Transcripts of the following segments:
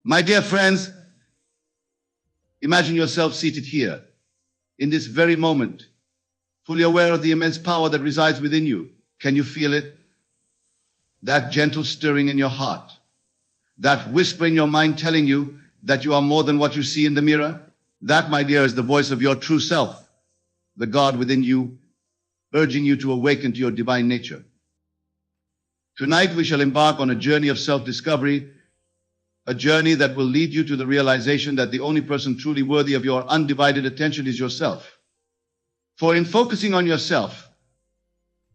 My dear friends, imagine yourself seated here, in this very moment, fully aware of the immense power that resides within you. Can you feel it? That gentle stirring in your heart, that whisper in your mind telling you that you are more than what you see in the mirror? That, my dear, is the voice of your true self, the God within you, urging you to awaken to your divine nature. Tonight we shall embark on a journey of self-discovery, a journey that will lead you to the realization that the only person truly worthy of your undivided attention is yourself. For in focusing on yourself,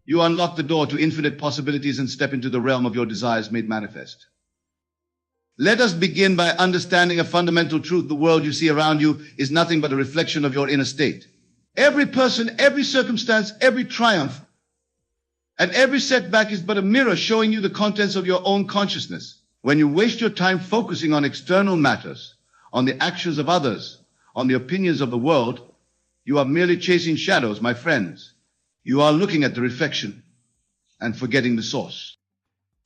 you unlock the door to infinite possibilities and step into the realm of your desires made manifest. Let us begin by understanding a fundamental truth. The world you see around you is nothing but a reflection of your inner state. Every person, every circumstance, every triumph, and every setback is but a mirror showing you the contents of your own consciousness. When you waste your time focusing on external matters, on the actions of others, on the opinions of the world, you are merely chasing shadows, my friends. You are looking at the reflection and forgetting the source.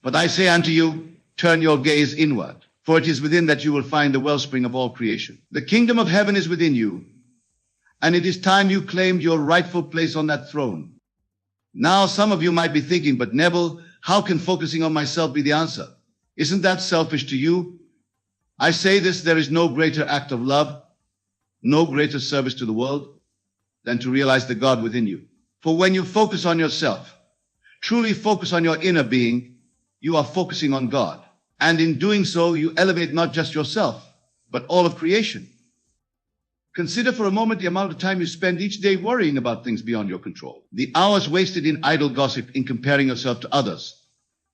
But I say unto you, turn your gaze inward, for it is within that you will find the wellspring of all creation. The kingdom of heaven is within you, and it is time you claimed your rightful place on that throne. Now some of you might be thinking, but Neville, how can focusing on myself be the answer? Isn't that selfish to you? I say this, there is no greater act of love, no greater service to the world than to realize the God within you. For when you focus on yourself, truly focus on your inner being, you are focusing on God. And in doing so, you elevate not just yourself, but all of creation. Consider for a moment the amount of time you spend each day worrying about things beyond your control. The hours wasted in idle gossip, in comparing yourself to others,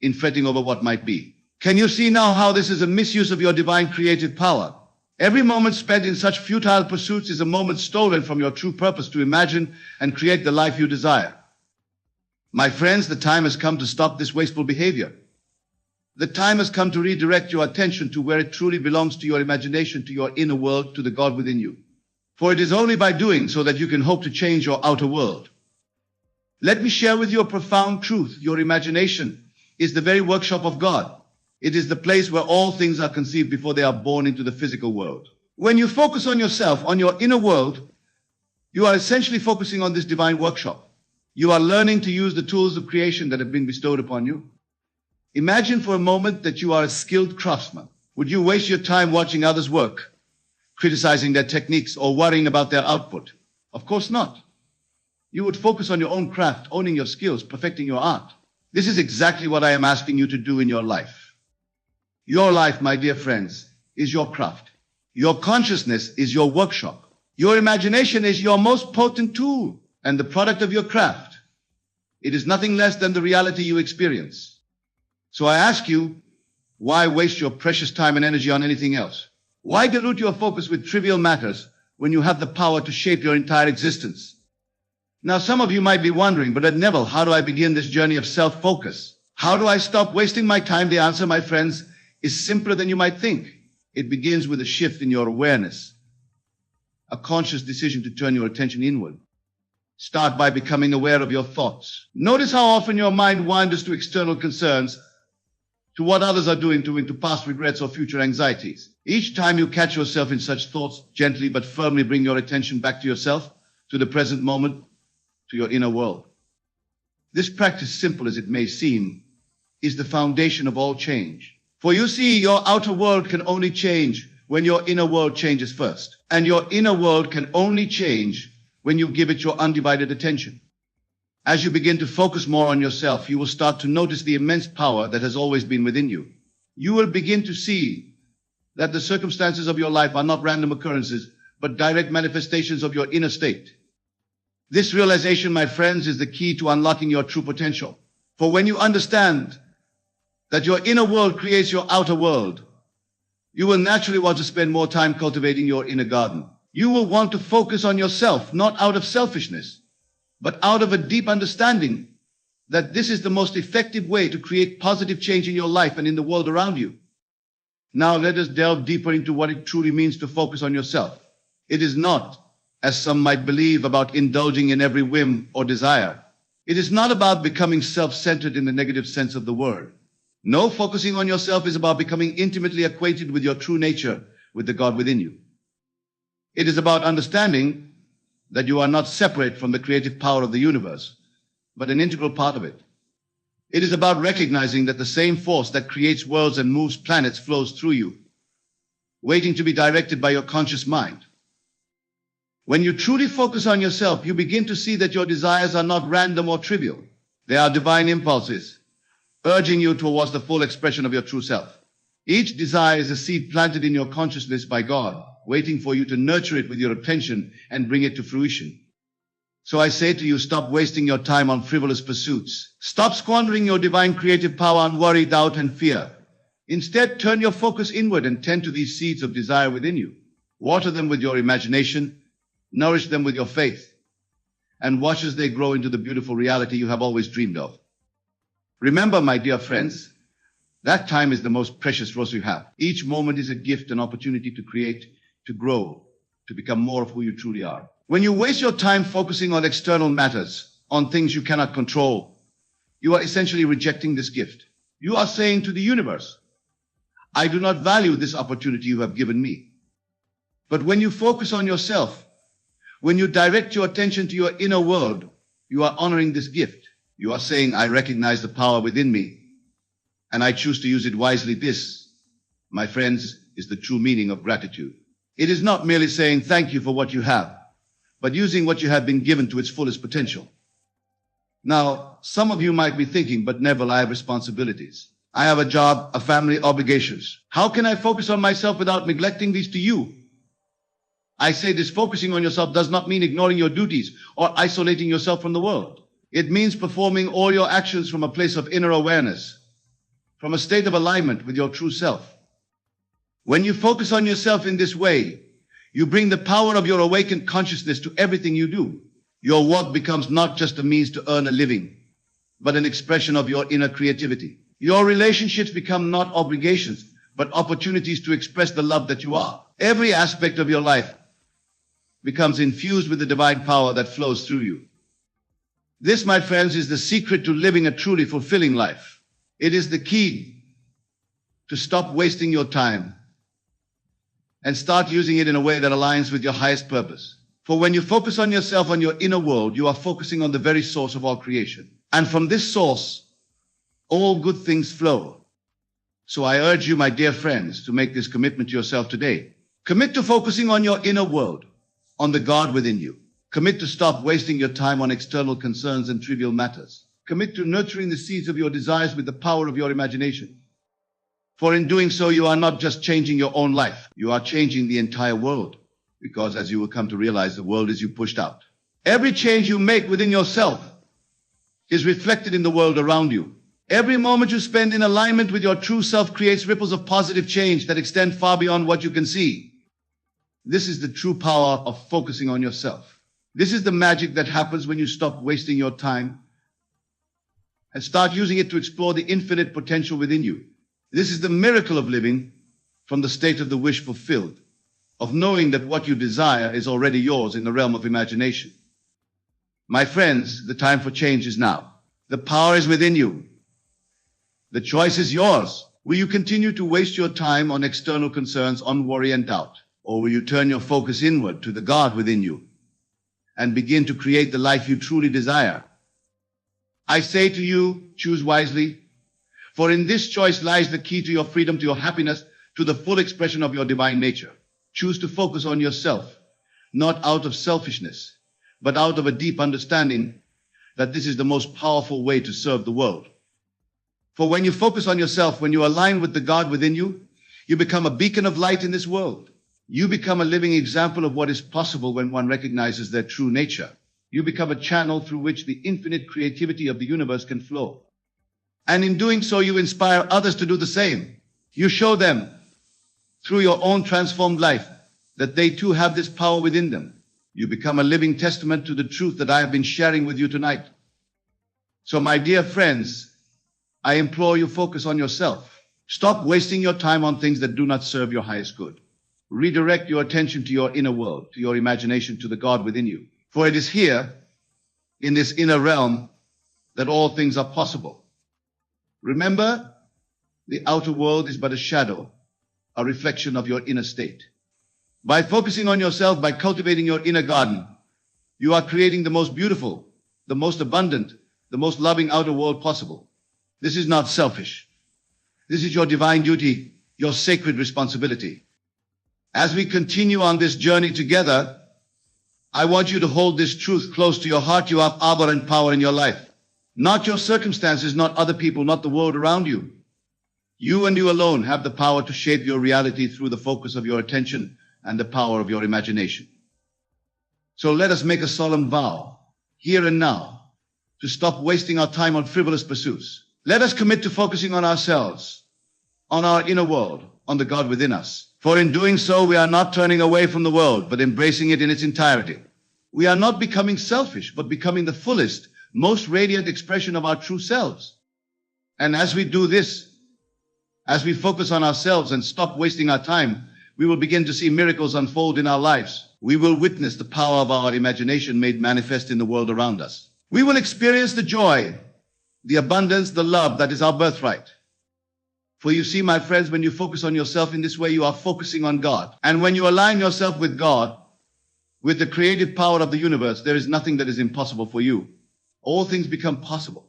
in fretting over what might be. Can you see now how this is a misuse of your divine creative power? Every moment spent in such futile pursuits is a moment stolen from your true purpose to imagine and create the life you desire. My friends, the time has come to stop this wasteful behavior. The time has come to redirect your attention to where it truly belongs, to your imagination, to your inner world, to the God within you. For it is only by doing so that you can hope to change your outer world. Let me share with you a profound truth. Your imagination is the very workshop of God. It is the place where all things are conceived before they are born into the physical world. When you focus on yourself, on your inner world, you are essentially focusing on this divine workshop. You are learning to use the tools of creation that have been bestowed upon you. Imagine for a moment that you are a skilled craftsman. Would you waste your time watching others work, criticizing their techniques, or worrying about their output? Of course not. You would focus on your own craft, owning your skills, perfecting your art. This is exactly what I am asking you to do in your life. Your life, my dear friends, is your craft. Your consciousness is your workshop. Your imagination is your most potent tool and the product of your craft. It is nothing less than the reality you experience. So I ask you, why waste your precious time and energy on anything else? Why dilute your focus with trivial matters when you have the power to shape your entire existence? Now, some of you might be wondering, but Neville, how do I begin this journey of self-focus? How do I stop wasting my time? The answer, my friends, is simpler than you might think. It begins with a shift in your awareness, a conscious decision to turn your attention inward. Start by becoming aware of your thoughts. Notice how often your mind wanders to external concerns, to what others are doing, into past regrets or future anxieties. Each time you catch yourself in such thoughts, gently but firmly bring your attention back to yourself, to the present moment, to your inner world. This practice, simple as it may seem, is the foundation of all change. For you see, your outer world can only change when your inner world changes first. And your inner world can only change when you give it your undivided attention. As you begin to focus more on yourself, you will start to notice the immense power that has always been within you. You will begin to see that the circumstances of your life are not random occurrences, but direct manifestations of your inner state. This realization, my friends, is the key to unlocking your true potential. For when you understand that your inner world creates your outer world, you will naturally want to spend more time cultivating your inner garden. You will want to focus on yourself, not out of selfishness, but out of a deep understanding that this is the most effective way to create positive change in your life and in the world around you. Now let us delve deeper into what it truly means to focus on yourself. It is not, as some might believe, about indulging in every whim or desire. It is not about becoming self-centered in the negative sense of the word. No, focusing on yourself is about becoming intimately acquainted with your true nature, with the God within you. It is about understanding that you are not separate from the creative power of the universe, but an integral part of it. It is about recognizing that the same force that creates worlds and moves planets flows through you, waiting to be directed by your conscious mind. When you truly focus on yourself, you begin to see that your desires are not random or trivial. They are divine impulses, urging you towards the full expression of your true self. Each desire is a seed planted in your consciousness by God, waiting for you to nurture it with your attention and bring it to fruition. So I say to you, stop wasting your time on frivolous pursuits. Stop squandering your divine creative power on worry, doubt, and fear. Instead, turn your focus inward and tend to these seeds of desire within you. Water them with your imagination, nourish them with your faith, and watch as they grow into the beautiful reality you have always dreamed of. Remember, my dear friends, that time is the most precious resource you have. Each moment is a gift, an opportunity to create, to grow, to become more of who you truly are. When you waste your time focusing on external matters, on things you cannot control, you are essentially rejecting this gift. You are saying to the universe, I do not value this opportunity you have given me. But when you focus on yourself, when you direct your attention to your inner world, you are honoring this gift. You are saying, I recognize the power within me, and I choose to use it wisely. This, my friends, is the true meaning of gratitude. It is not merely saying thank you for what you have, but using what you have been given to its fullest potential. Now, some of you might be thinking, but Neville, I have responsibilities. I have a job, a family, obligations. How can I focus on myself without neglecting these to you? I say this focusing on yourself does not mean ignoring your duties or isolating yourself from the world. It means performing all your actions from a place of inner awareness, from a state of alignment with your true self. When you focus on yourself in this way, you bring the power of your awakened consciousness to everything you do. Your work becomes not just a means to earn a living, but an expression of your inner creativity. Your relationships become not obligations, but opportunities to express the love that you are. Every aspect of your life becomes infused with the divine power that flows through you. This, my friends, is the secret to living a truly fulfilling life. It is the key to stop wasting your time and start using it in a way that aligns with your highest purpose. For when you focus on yourself, on your inner world, you are focusing on the very source of all creation. And from this source, all good things flow. So I urge you, my dear friends, to make this commitment to yourself today. Commit to focusing on your inner world, on the God within you. Commit to stop wasting your time on external concerns and trivial matters. Commit to nurturing the seeds of your desires with the power of your imagination. For in doing so, you are not just changing your own life, you are changing the entire world. Because as you will come to realize, the world is you pushed out. Every change you make within yourself is reflected in the world around you. Every moment you spend in alignment with your true self creates ripples of positive change that extend far beyond what you can see. This is the true power of focusing on yourself. This is the magic that happens when you stop wasting your time and start using it to explore the infinite potential within you. This is the miracle of living from the state of the wish fulfilled, of knowing that what you desire is already yours in the realm of imagination. My friends, the time for change is now. The power is within you. The choice is yours. Will you continue to waste your time on external concerns, on worry and doubt? Or will you turn your focus inward to the God within you and begin to create the life you truly desire? I say to you, choose wisely, for in this choice lies the key to your freedom, to your happiness, to the full expression of your divine nature. Choose to focus on yourself, not out of selfishness, but out of a deep understanding that this is the most powerful way to serve the world. For when you focus on yourself, when you align with the God within you, you become a beacon of light in this world. You become a living example of what is possible when one recognizes their true nature. You become a channel through which the infinite creativity of the universe can flow. And in doing so, you inspire others to do the same. You show them, through your own transformed life, that they too have this power within them. You become a living testament to the truth that I have been sharing with you tonight. So, my dear friends, I implore you, focus on yourself. Stop wasting your time on things that do not serve your highest good. Redirect your attention to your inner world, to your imagination, to the God within you. For it is here, in this inner realm, that all things are possible. Remember, The outer world is but a shadow, a reflection of your inner state. By focusing on yourself, by cultivating your inner garden, you are creating the most beautiful, the most abundant, the most loving outer world possible. This is not selfish. This is your divine duty, your sacred responsibility. As we continue on this journey together, I want you to hold this truth close to your heart. You have power and power in your life. Not your circumstances, not other people, not the world around you. You and you alone have the power to shape your reality through the focus of your attention and the power of your imagination. So let us make a solemn vow, here and now, to stop wasting our time on frivolous pursuits. Let us commit to focusing on ourselves, on our inner world, on the God within us. For in doing so, we are not turning away from the world, but embracing it in its entirety. We are not becoming selfish, but becoming the fullest, most radiant expression of our true selves. And as we do this, as we focus on ourselves and stop wasting our time, we will begin to see miracles unfold in our lives. We will witness the power of our imagination made manifest in the world around us. We will experience the joy, the abundance, the love that is our birthright. For you see, my friends, when you focus on yourself in this way, you are focusing on God. And when you align yourself with God, with the creative power of the universe, there is nothing that is impossible for you. All things become possible.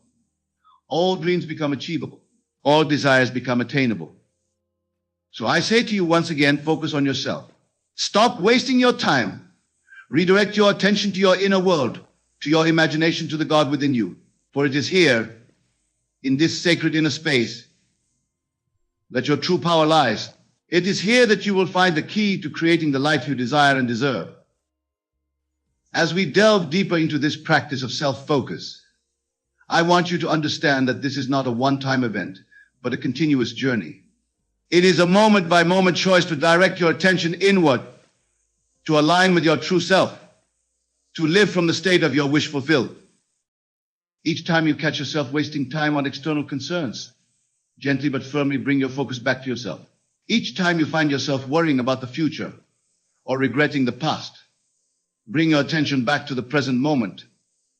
All dreams become achievable. All desires become attainable. So I say to you once again, focus on yourself. Stop wasting your time. Redirect your attention to your inner world, to your imagination, to the God within you. For it is here, in this sacred inner space, that your true power lies. It is here that you will find the key to creating the life you desire and deserve. As we delve deeper into this practice of self-focus, I want you to understand that this is not a one-time event, but a continuous journey. It is a moment-by-moment choice to direct your attention inward, to align with your true self, to live from the state of your wish fulfilled. Each time you catch yourself wasting time on external concerns, gently but firmly bring your focus back to yourself. Each time you find yourself worrying about the future or regretting the past, bring your attention back to the present moment,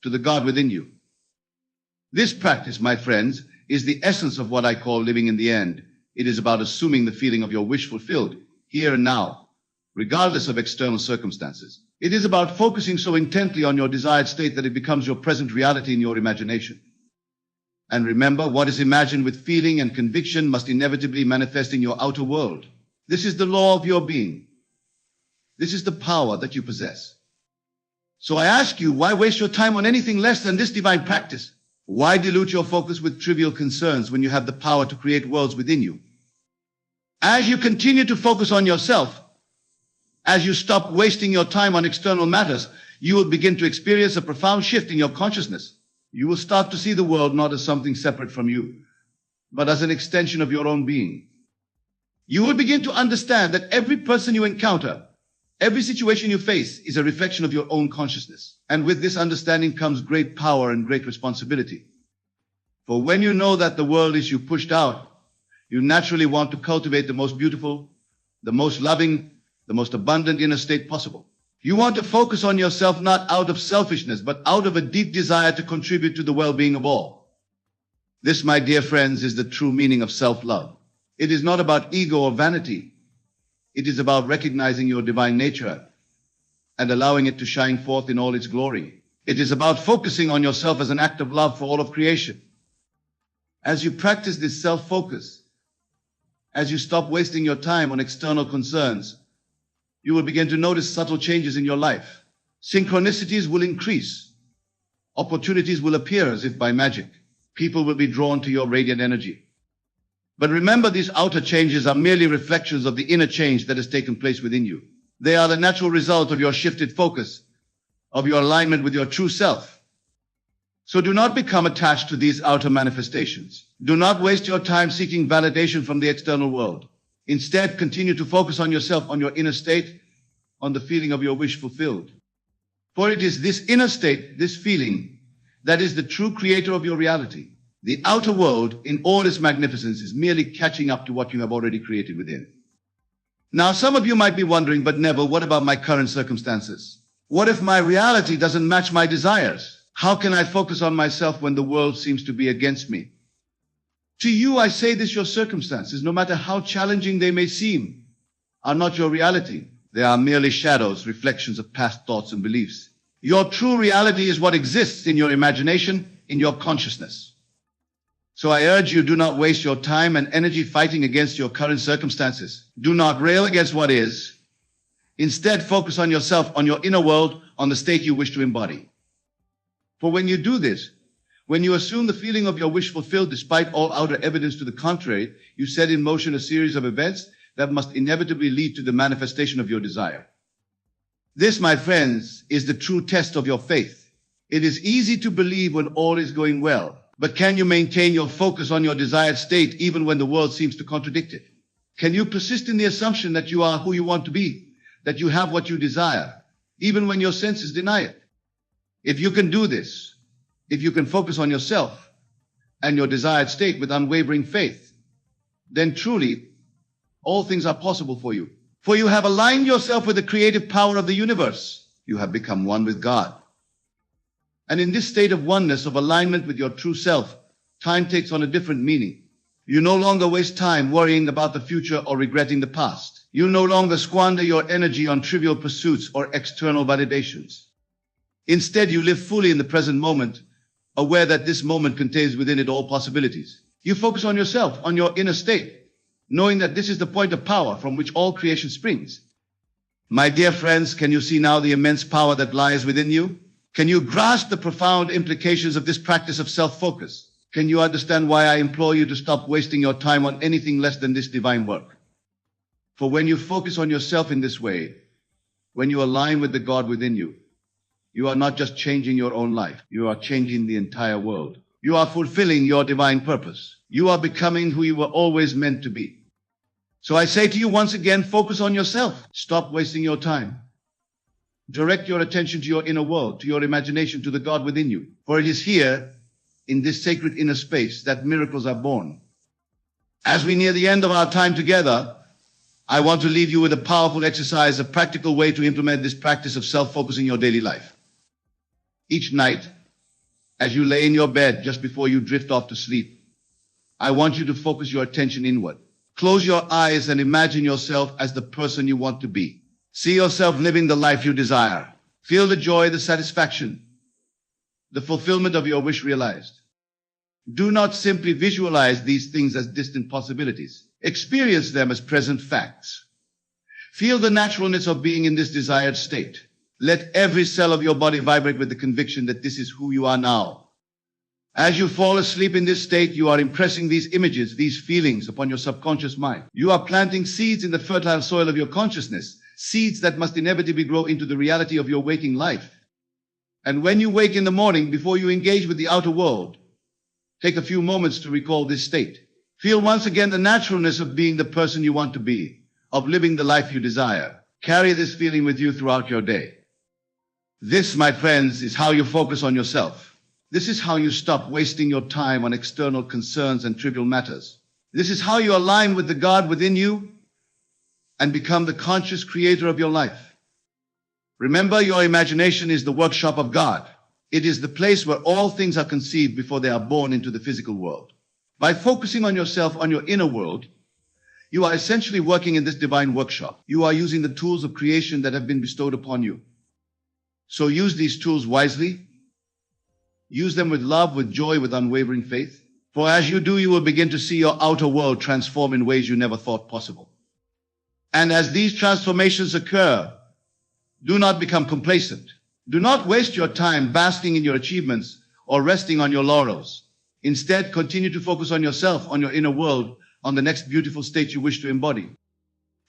to the God within you. This practice, my friends, is the essence of what I call living in the end. It is about assuming the feeling of your wish fulfilled, here and now, regardless of external circumstances. It is about focusing so intently on your desired state that it becomes your present reality in your imagination. And remember, what is imagined with feeling and conviction must inevitably manifest in your outer world. This is the law of your being. This is the power that you possess. So I ask you, why waste your time on anything less than this divine practice? Why dilute your focus with trivial concerns when you have the power to create worlds within you? As you continue to focus on yourself, as you stop wasting your time on external matters, you will begin to experience a profound shift in your consciousness. You will start to see the world not as something separate from you, but as an extension of your own being. You will begin to understand that every person you encounter, every situation you face is a reflection of your own consciousness. And with this understanding comes great power and great responsibility. For when you know that the world is you pushed out, you naturally want to cultivate the most beautiful, the most loving, the most abundant inner state possible. You want to focus on yourself not out of selfishness, but out of a deep desire to contribute to the well-being of all. This, my dear friends, is the true meaning of self-love. It is not about ego or vanity. It is about recognizing your divine nature and allowing it to shine forth in all its glory. It is about focusing on yourself as an act of love for all of creation. As you practice this self-focus, as you stop wasting your time on external concerns, you will begin to notice subtle changes in your life. Synchronicities will increase. Opportunities will appear as if by magic. People will be drawn to your radiant energy. But remember, these outer changes are merely reflections of the inner change that has taken place within you. They are the natural result of your shifted focus, of your alignment with your true self. So do not become attached to these outer manifestations. Do not waste your time seeking validation from the external world. Instead, continue to focus on yourself, on your inner state, on the feeling of your wish fulfilled. For it is this inner state, this feeling, that is the true creator of your reality. The outer world, in all its magnificence, is merely catching up to what you have already created within. Now, some of you might be wondering, but Neville, what about my current circumstances? What if my reality doesn't match my desires? How can I focus on myself when the world seems to be against me? To you, I say this: your circumstances, no matter how challenging they may seem, are not your reality. They are merely shadows, reflections of past thoughts and beliefs. Your true reality is what exists in your imagination, in your consciousness. So I urge you, do not waste your time and energy fighting against your current circumstances. Do not rail against what is. Instead, focus on yourself, on your inner world, on the state you wish to embody. For when you do this, when you assume the feeling of your wish fulfilled despite all outer evidence to the contrary, you set in motion a series of events that must inevitably lead to the manifestation of your desire. This, my friends, is the true test of your faith. It is easy to believe when all is going well, but can you maintain your focus on your desired state even when the world seems to contradict it? Can you persist in the assumption that you are who you want to be, that you have what you desire, even when your senses deny it? If you can do this, if you can focus on yourself and your desired state with unwavering faith, then truly all things are possible for you. For you have aligned yourself with the creative power of the universe. You have become one with God. And in this state of oneness, of alignment with your true self, time takes on a different meaning. You no longer waste time worrying about the future or regretting the past. You no longer squander your energy on trivial pursuits or external validations. Instead, you live fully in the present moment, aware that this moment contains within it all possibilities. You focus on yourself, on your inner state, knowing that this is the point of power from which all creation springs. My dear friends, can you see now the immense power that lies within you? Can you grasp the profound implications of this practice of self-focus? Can you understand why I implore you to stop wasting your time on anything less than this divine work? For when you focus on yourself in this way, when you align with the God within you, you are not just changing your own life, you are changing the entire world. You are fulfilling your divine purpose. You are becoming who you were always meant to be. So I say to you once again, focus on yourself. Stop wasting your time. Direct your attention to your inner world, to your imagination, to the God within you. For it is here, in this sacred inner space, that miracles are born. As we near the end of our time together, I want to leave you with a powerful exercise, a practical way to implement this practice of self-focus in your daily life. Each night, as you lay in your bed just before you drift off to sleep, I want you to focus your attention inward. Close your eyes and imagine yourself as the person you want to be. See yourself living the life you desire. Feel the joy, the satisfaction, the fulfillment of your wish realized. Do not simply visualize these things as distant possibilities. Experience them as present facts. Feel the naturalness of being in this desired state. Let every cell of your body vibrate with the conviction that this is who you are now. As you fall asleep in this state, you are impressing these images, these feelings upon your subconscious mind. You are planting seeds in the fertile soil of your consciousness, seeds that must inevitably grow into the reality of your waking life. And when you wake in the morning, before you engage with the outer world, take a few moments to recall this state. Feel once again the naturalness of being the person you want to be, of living the life you desire. Carry this feeling with you throughout your day. This, my friends, is how you focus on yourself. This is how you stop wasting your time on external concerns and trivial matters. This is how you align with the God within you and become the conscious creator of your life. Remember, your imagination is the workshop of God. It is the place where all things are conceived before they are born into the physical world. By focusing on yourself, on your inner world, you are essentially working in this divine workshop. You are using the tools of creation that have been bestowed upon you. So use these tools wisely. Use them with love, with joy, with unwavering faith. For as you do, you will begin to see your outer world transform in ways you never thought possible. And as these transformations occur, do not become complacent. Do not waste your time basking in your achievements or resting on your laurels. Instead, continue to focus on yourself, on your inner world, on the next beautiful state you wish to embody.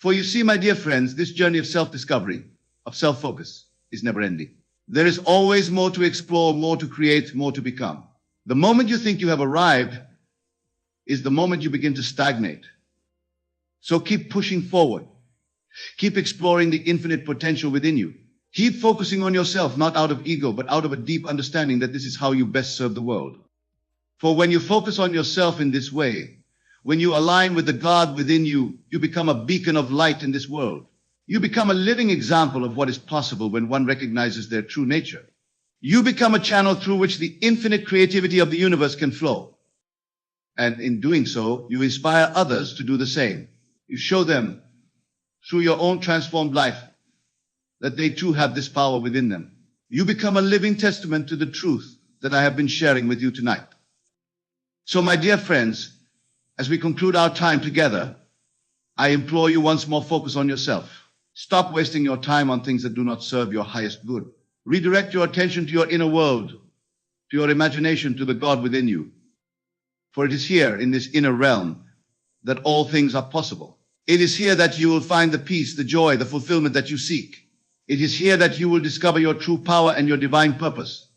For you see, my dear friends, this journey of self-discovery, of self-focus, is never ending. There is always more to explore, more to create, more to become. The moment you think you have arrived is the moment you begin to stagnate. So keep pushing forward. Keep exploring the infinite potential within you. Keep focusing on yourself, not out of ego, but out of a deep understanding that this is how you best serve the world. For when you focus on yourself in this way, when you align with the God within you, you become a beacon of light in this world. You become a living example of what is possible when one recognizes their true nature. You become a channel through which the infinite creativity of the universe can flow. And in doing so, you inspire others to do the same. You show them through your own transformed life that they too have this power within them. You become a living testament to the truth that I have been sharing with you tonight. So, my dear friends, as we conclude our time together, I implore you once more, focus on yourself. Stop wasting your time on things that do not serve your highest good. Redirect your attention to your inner world, to your imagination, to the God within you. For it is here, in this inner realm, that all things are possible. It is here that you will find the peace, the joy, the fulfillment that you seek. It is here that you will discover your true power and your divine purpose.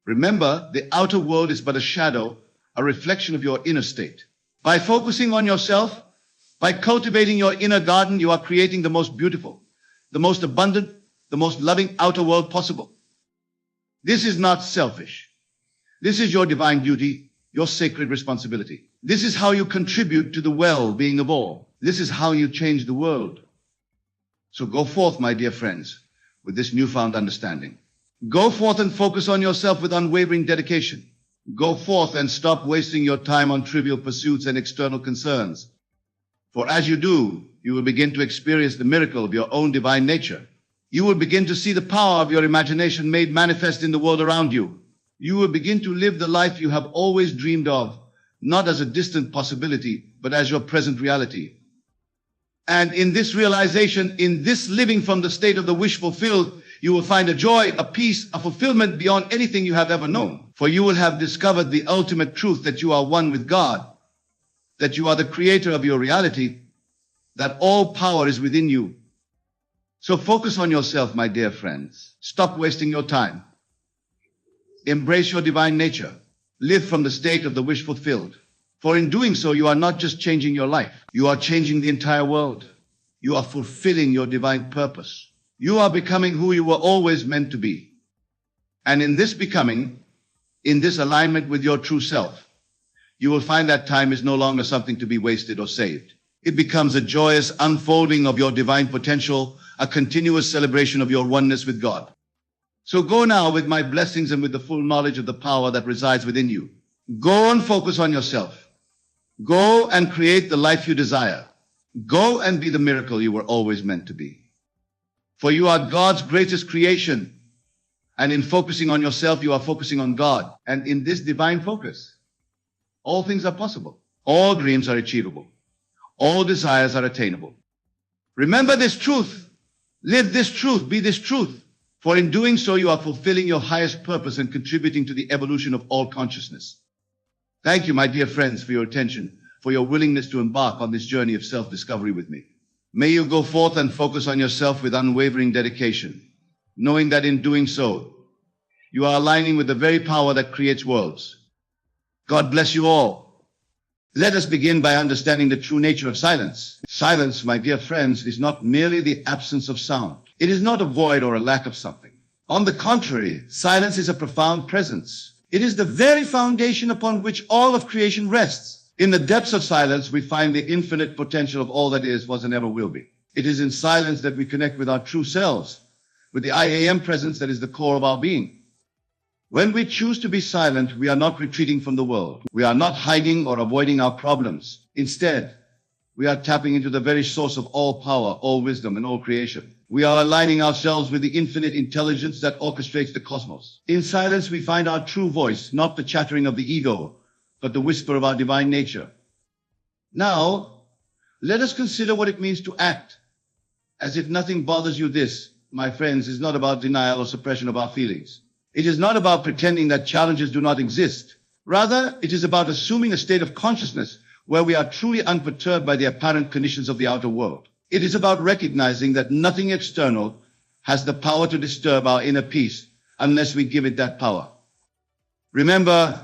Remember, the outer world is but a shadow, a reflection of your inner state. By focusing on yourself, by cultivating your inner garden, you are creating the most beautiful, the most abundant, the most loving outer world possible. This is not selfish. This is your divine duty, your sacred responsibility. This is how you contribute to the well-being of all. This is how you change the world. So go forth, my dear friends, with this newfound understanding. Go forth and focus on yourself with unwavering dedication. Go forth and stop wasting your time on trivial pursuits and external concerns. For as you do, you will begin to experience the miracle of your own divine nature. You will begin to see the power of your imagination made manifest in the world around you. You will begin to live the life you have always dreamed of, not as a distant possibility, but as your present reality. And in this realization, in this living from the state of the wish fulfilled, you will find a joy, a peace, a fulfillment beyond anything you have ever known. For you will have discovered the ultimate truth that you are one with God, that you are the creator of your reality, that all power is within you. So focus on yourself, my dear friends. Stop wasting your time. Embrace your divine nature. Live from the state of the wish fulfilled. For in doing so, you are not just changing your life. You are changing the entire world. You are fulfilling your divine purpose. You are becoming who you were always meant to be. And in this becoming, in this alignment with your true self, you will find that time is no longer something to be wasted or saved. It becomes a joyous unfolding of your divine potential, a continuous celebration of your oneness with God. So go now with my blessings and with the full knowledge of the power that resides within you. Go and focus on yourself. Go and create the life you desire. Go and be the miracle you were always meant to be. For you are God's greatest creation. And in focusing on yourself, you are focusing on God. And in this divine focus, all things are possible. All dreams are achievable. All desires are attainable. Remember this truth. Live this truth. Be this truth. For in doing so, you are fulfilling your highest purpose and contributing to the evolution of all consciousness. Thank you, my dear friends, for your attention, for your willingness to embark on this journey of self-discovery with me. May you go forth and focus on yourself with unwavering dedication, knowing that in doing so, you are aligning with the very power that creates worlds. God bless you all. Let us begin by understanding the true nature of silence. Silence, my dear friends, is not merely the absence of sound. It is not a void or a lack of something. On the contrary, silence is a profound presence. It is the very foundation upon which all of creation rests. In the depths of silence, we find the infinite potential of all that is, was, and ever will be. It is in silence that we connect with our true selves, with the I am presence that is the core of our being. When we choose to be silent, we are not retreating from the world. We are not hiding or avoiding our problems. Instead, we are tapping into the very source of all power, all wisdom, and all creation. We are aligning ourselves with the infinite intelligence that orchestrates the cosmos. In silence, we find our true voice, not the chattering of the ego, but the whisper of our divine nature. Now, let us consider what it means to act as if nothing bothers you. This, my friends, is not about denial or suppression of our feelings. It is not about pretending that challenges do not exist. Rather, it is about assuming a state of consciousness where we are truly unperturbed by the apparent conditions of the outer world. It is about recognizing that nothing external has the power to disturb our inner peace unless we give it that power. Remember,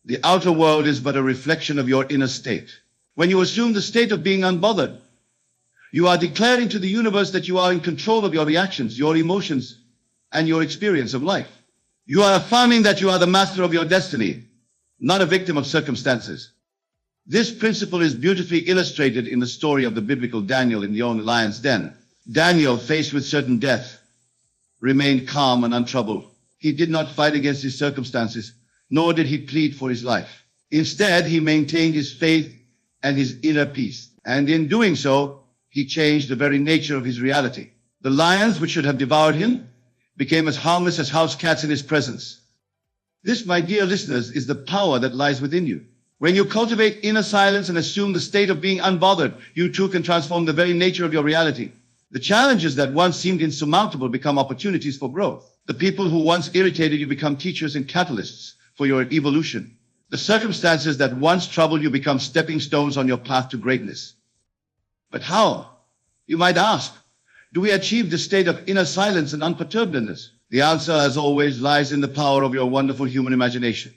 the outer world is but a reflection of your inner state. When you assume the state of being unbothered, you are declaring to the universe that you are in control of your reactions, your emotions, and your experience of life. You are affirming that you are the master of your destiny, not a victim of circumstances. This principle is beautifully illustrated in the story of the biblical Daniel in the lion's den. Daniel, faced with certain death, remained calm and untroubled. He did not fight against his circumstances, nor did he plead for his life. Instead, he maintained his faith and his inner peace. And in doing so, he changed the very nature of his reality. The lions, which should have devoured him, became as harmless as house cats in his presence. This, my dear listeners, is the power that lies within you. When you cultivate inner silence and assume the state of being unbothered, you too can transform the very nature of your reality. The challenges that once seemed insurmountable become opportunities for growth. The people who once irritated you become teachers and catalysts for your evolution. The circumstances that once troubled you become stepping stones on your path to greatness. But how? You might ask, do we achieve this state of inner silence and unperturbedness? The answer, as always, lies in the power of your wonderful human imagination.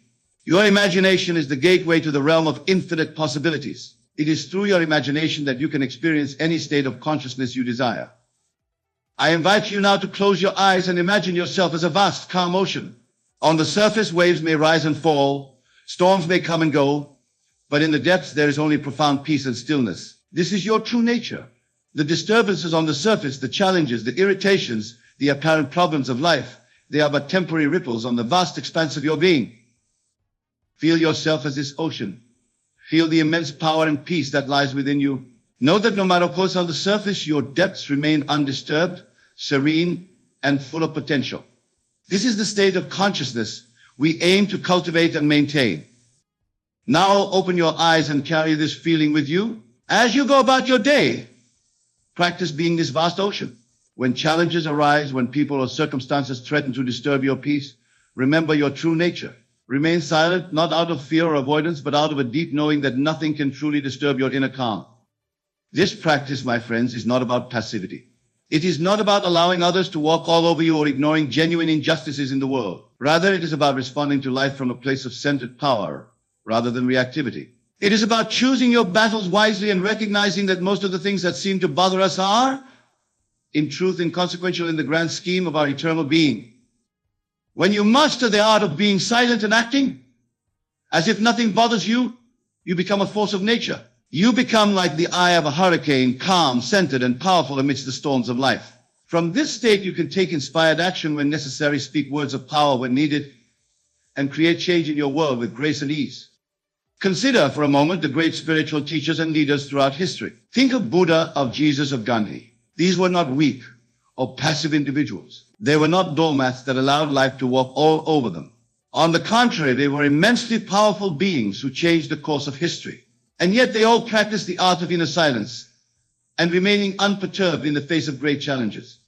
Your imagination is the gateway to the realm of infinite possibilities. It is through your imagination that you can experience any state of consciousness you desire. I invite you now to close your eyes and imagine yourself as a vast, calm ocean. On the surface, waves may rise and fall, storms may come and go, but in the depths there is only profound peace and stillness. This is your true nature. The disturbances on the surface, the challenges, the irritations, the apparent problems of life, they are but temporary ripples on the vast expanse of your being. Feel yourself as this ocean. Feel the immense power and peace that lies within you. Know that no matter what's on the surface, your depths remain undisturbed, serene, and full of potential. This is the state of consciousness we aim to cultivate and maintain. Now open your eyes and carry this feeling with you. As you go about your day, practice being this vast ocean. When challenges arise, when people or circumstances threaten to disturb your peace, remember your true nature. Remain silent, not out of fear or avoidance, but out of a deep knowing that nothing can truly disturb your inner calm. This practice, my friends, is not about passivity. It is not about allowing others to walk all over you or ignoring genuine injustices in the world. Rather, it is about responding to life from a place of centered power rather than reactivity. It is about choosing your battles wisely and recognizing that most of the things that seem to bother us are, in truth, inconsequential in the grand scheme of our eternal being. When you master the art of being silent and acting as if nothing bothers you, you become a force of nature. You become like the eye of a hurricane, calm, centered, and powerful amidst the storms of life. From this state, you can take inspired action when necessary, speak words of power when needed, and create change in your world with grace and ease. Consider for a moment the great spiritual teachers and leaders throughout history. Think of Buddha, of Jesus, of Gandhi. These were not weak or passive individuals. They were not doormats that allowed life to walk all over them. On the contrary, they were immensely powerful beings who changed the course of history. And yet they all practiced the art of inner silence and remaining unperturbed in the face of great challenges.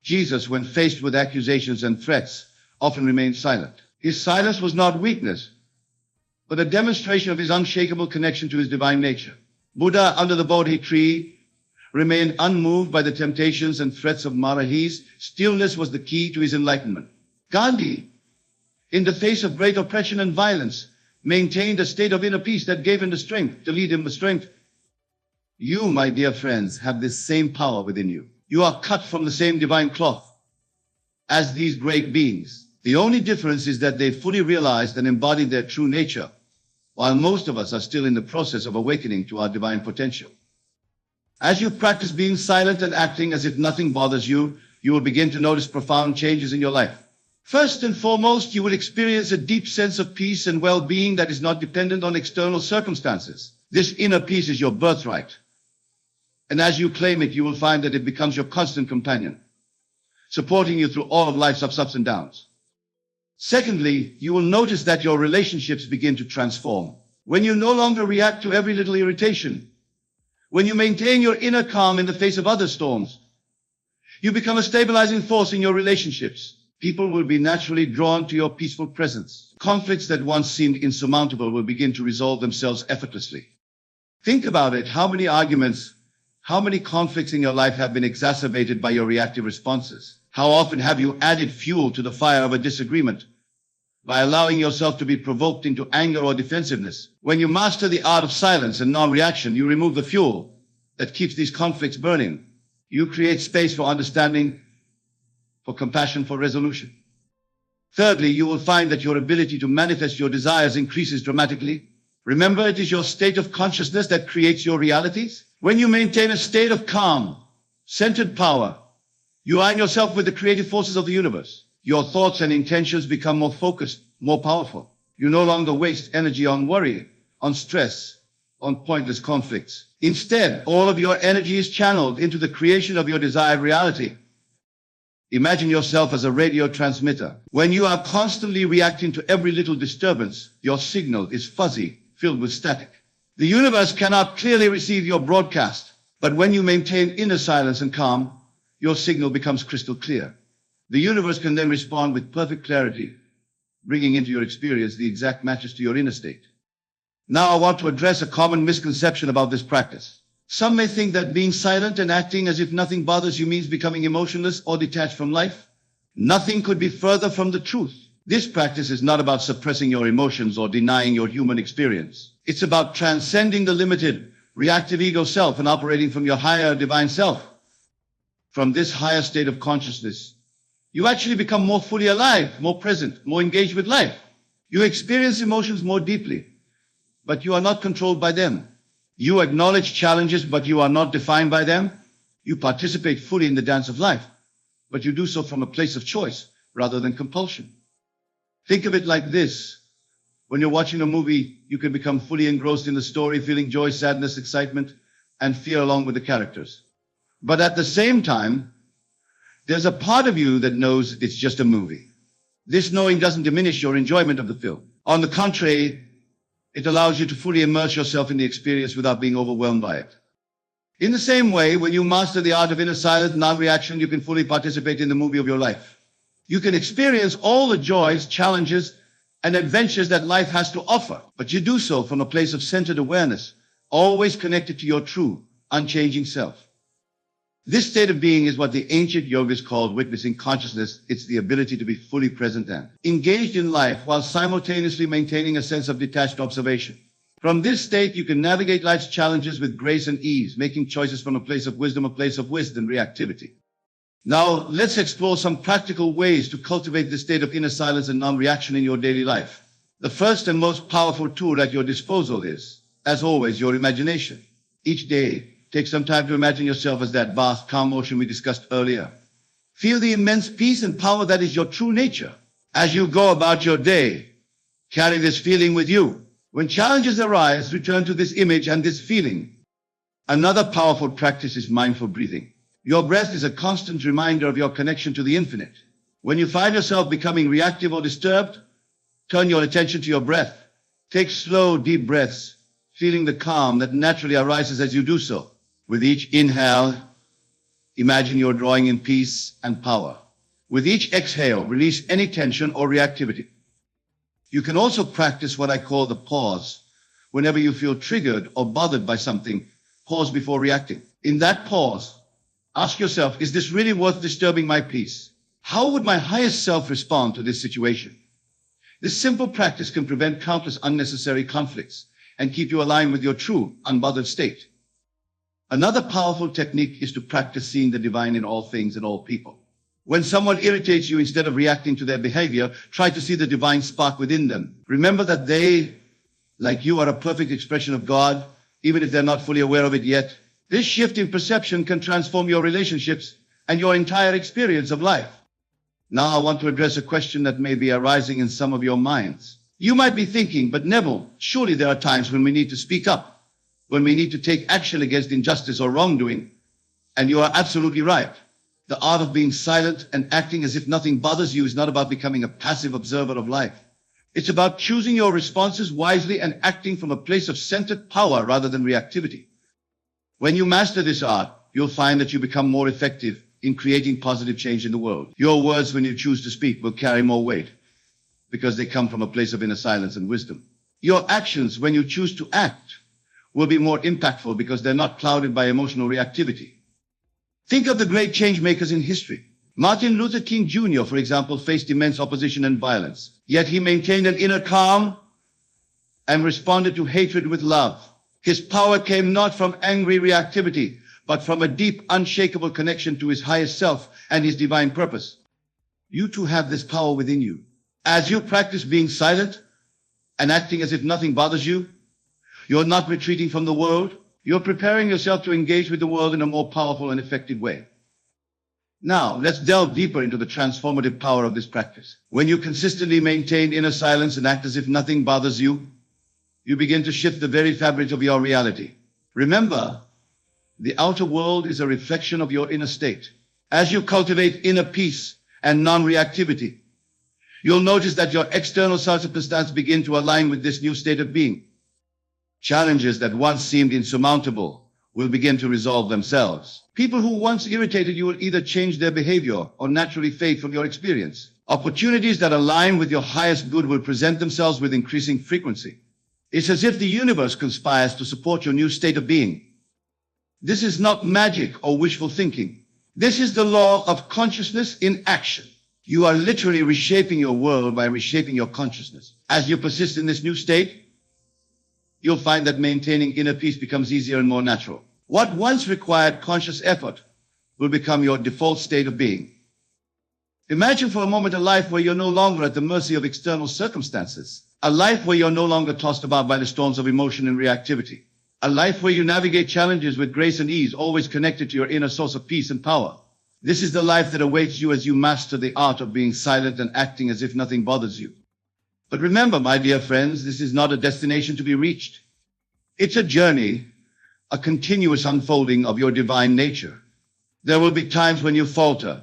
Jesus, when faced with accusations and threats, often remained silent. His silence was not weakness, but a demonstration of his unshakable connection to his divine nature. Buddha, under the Bodhi tree, remained unmoved by the temptations and threats of Mara. His stillness was the key to his enlightenment. Gandhi, in the face of great oppression and violence, maintained a state of inner peace that gave him the strength to lead him with strength. You, my dear friends, have this same power within you. You are cut from the same divine cloth as these great beings. The only difference is that they fully realized and embodied their true nature, while most of us are still in the process of awakening to our divine potential. As you practice being silent and acting as if nothing bothers you, you will begin to notice profound changes in your life. First and foremost, you will experience a deep sense of peace and well-being that is not dependent on external circumstances. This inner peace is your birthright. And as you claim it, you will find that it becomes your constant companion, supporting you through all of life's ups and downs. Secondly, you will notice that your relationships begin to transform. When you no longer react to every little irritation, when you maintain your inner calm in the face of other storms, you become a stabilizing force in your relationships. People will be naturally drawn to your peaceful presence. Conflicts that once seemed insurmountable will begin to resolve themselves effortlessly. Think about it. How many arguments, how many conflicts in your life have been exacerbated by your reactive responses? How often have you added fuel to the fire of a disagreement by allowing yourself to be provoked into anger or defensiveness? When you master the art of silence and non-reaction, you remove the fuel that keeps these conflicts burning. You create space for understanding, for compassion, for resolution. Thirdly, you will find that your ability to manifest your desires increases dramatically. Remember, it is your state of consciousness that creates your realities. When you maintain a state of calm, centered power, you align yourself with the creative forces of the universe. Your thoughts and intentions become more focused, more powerful. You no longer waste energy on worry, on stress, on pointless conflicts. Instead, all of your energy is channeled into the creation of your desired reality. Imagine yourself as a radio transmitter. When you are constantly reacting to every little disturbance, your signal is fuzzy, filled with static. The universe cannot clearly receive your broadcast, but when you maintain inner silence and calm, your signal becomes crystal clear. The universe can then respond with perfect clarity, bringing into your experience the exact matches to your inner state. Now I want to address a common misconception about this practice. Some may think that being silent and acting as if nothing bothers you means becoming emotionless or detached from life. Nothing could be further from the truth. This practice is not about suppressing your emotions or denying your human experience. It's about transcending the limited, reactive ego self and operating from your higher divine self. From this higher state of consciousness, you actually become more fully alive, more present, more engaged with life. You experience emotions more deeply, but you are not controlled by them. You acknowledge challenges, but you are not defined by them. You participate fully in the dance of life, but you do so from a place of choice rather than compulsion. Think of it like this. When you're watching a movie, you can become fully engrossed in the story, feeling joy, sadness, excitement, and fear along with the characters. But at the same time, there's a part of you that knows it's just a movie. This knowing doesn't diminish your enjoyment of the film. On the contrary, it allows you to fully immerse yourself in the experience without being overwhelmed by it. In the same way, when you master the art of inner silence, non-reaction, you can fully participate in the movie of your life. You can experience all the joys, challenges, and adventures that life has to offer, but you do so from a place of centered awareness, always connected to your true, unchanging self. This state of being is what the ancient yogis called witnessing consciousness. It's the ability to be fully present and engaged in life while simultaneously maintaining a sense of detached observation. From this state, you can navigate life's challenges with grace and ease, making choices from a place of wisdom and reactivity. Now, let's explore some practical ways to cultivate this state of inner silence and non-reaction in your daily life. The first and most powerful tool at your disposal is, as always, your imagination. Each day, take some time to imagine yourself as that vast, calm ocean we discussed earlier. Feel the immense peace and power that is your true nature. As you go about your day, carry this feeling with you. When challenges arise, return to this image and this feeling. Another powerful practice is mindful breathing. Your breath is a constant reminder of your connection to the infinite. When you find yourself becoming reactive or disturbed, turn your attention to your breath. Take slow, deep breaths, feeling the calm that naturally arises as you do so. With each inhale, imagine you're drawing in peace and power. With each exhale, release any tension or reactivity. You can also practice what I call the pause. Whenever you feel triggered or bothered by something, pause before reacting. In that pause, ask yourself, is this really worth disturbing my peace? How would my highest self respond to this situation? This simple practice can prevent countless unnecessary conflicts and keep you aligned with your true, unbothered state. Another powerful technique is to practice seeing the divine in all things and all people. When someone irritates you, instead of reacting to their behavior, try to see the divine spark within them. Remember that they, like you, are a perfect expression of God, even if they're not fully aware of it yet. This shift in perception can transform your relationships and your entire experience of life. Now I want to address a question that may be arising in some of your minds. You might be thinking, but Neville, surely there are times when we need to speak up, when we need to take action against injustice or wrongdoing. And you are absolutely right. The art of being silent and acting as if nothing bothers you is not about becoming a passive observer of life. It's about choosing your responses wisely and acting from a place of centered power rather than reactivity. When you master this art, you'll find that you become more effective in creating positive change in the world. Your words, when you choose to speak, will carry more weight because they come from a place of inner silence and wisdom. Your actions, when you choose to act, will be more impactful because they're not clouded by emotional reactivity. Think of the great change makers in history. Martin Luther King Jr., for example, faced immense opposition and violence, yet he maintained an inner calm and responded to hatred with love. His power came not from angry reactivity, but from a deep, unshakable connection to his highest self and his divine purpose. You too have this power within you. As you practice being silent and acting as if nothing bothers you, you're not retreating from the world. You're preparing yourself to engage with the world in a more powerful and effective way. Now, let's delve deeper into the transformative power of this practice. When you consistently maintain inner silence and act as if nothing bothers you, you begin to shift the very fabric of your reality. Remember, the outer world is a reflection of your inner state. As you cultivate inner peace and non-reactivity, you'll notice that your external circumstances begin to align with this new state of being. Challenges that once seemed insurmountable will begin to resolve themselves. People who once irritated you will either change their behavior or naturally fade from your experience. Opportunities that align with your highest good will present themselves with increasing frequency. It's as if the universe conspires to support your new state of being. This is not magic or wishful thinking. This is the law of consciousness in action. You are literally reshaping your world by reshaping your consciousness. As you persist in this new state, you'll find that maintaining inner peace becomes easier and more natural. What once required conscious effort will become your default state of being. Imagine for a moment a life where you're no longer at the mercy of external circumstances. A life where you're no longer tossed about by the storms of emotion and reactivity. A life where you navigate challenges with grace and ease, always connected to your inner source of peace and power. This is the life that awaits you as you master the art of being silent and acting as if nothing bothers you. But remember, my dear friends, this is not a destination to be reached. It's a journey, a continuous unfolding of your divine nature. There will be times when you falter,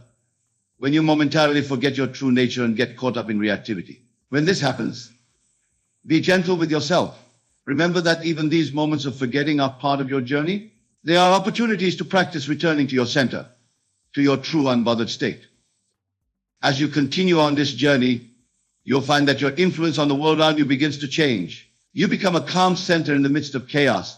when you momentarily forget your true nature and get caught up in reactivity. When this happens, be gentle with yourself. Remember that even these moments of forgetting are part of your journey. They are opportunities to practice returning to your center, to your true unbothered state. As you continue on this journey, you'll find that your influence on the world around you begins to change. You become a calm center in the midst of chaos,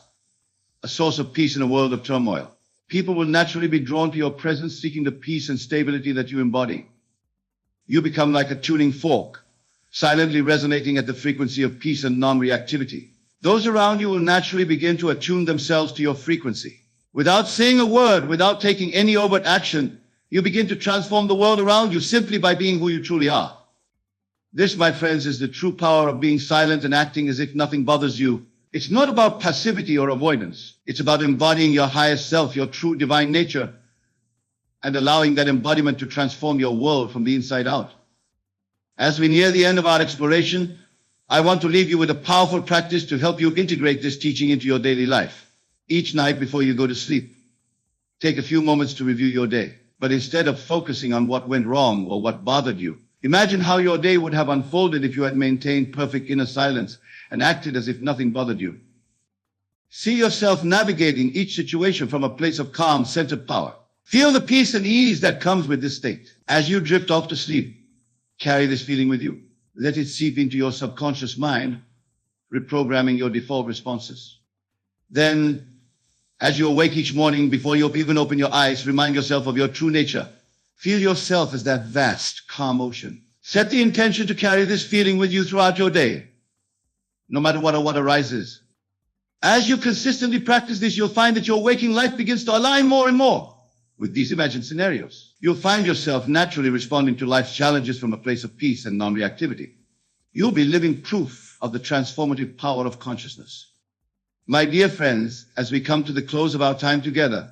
a source of peace in a world of turmoil. People will naturally be drawn to your presence, seeking the peace and stability that you embody. You become like a tuning fork, silently resonating at the frequency of peace and non-reactivity. Those around you will naturally begin to attune themselves to your frequency. Without saying a word, without taking any overt action, you begin to transform the world around you simply by being who you truly are. This, my friends, is the true power of being silent and acting as if nothing bothers you. It's not about passivity or avoidance. It's about embodying your highest self, your true divine nature, and allowing that embodiment to transform your world from the inside out. As we near the end of our exploration, I want to leave you with a powerful practice to help you integrate this teaching into your daily life. Each night before you go to sleep, take a few moments to review your day. But instead of focusing on what went wrong or what bothered you, imagine how your day would have unfolded if you had maintained perfect inner silence and acted as if nothing bothered you. See yourself navigating each situation from a place of calm, centered power. Feel the peace and ease that comes with this state. As you drift off to sleep, carry this feeling with you. Let it seep into your subconscious mind, reprogramming your default responses. Then, as you awake each morning, before you even open your eyes, remind yourself of your true nature. Feel yourself as that vast, calm ocean. Set the intention to carry this feeling with you throughout your day, no matter what arises. As you consistently practice this, you'll find that your waking life begins to align more and more with these imagined scenarios. You'll find yourself naturally responding to life's challenges from a place of peace and non-reactivity. You'll be living proof of the transformative power of consciousness. My dear friends, as we come to the close of our time together,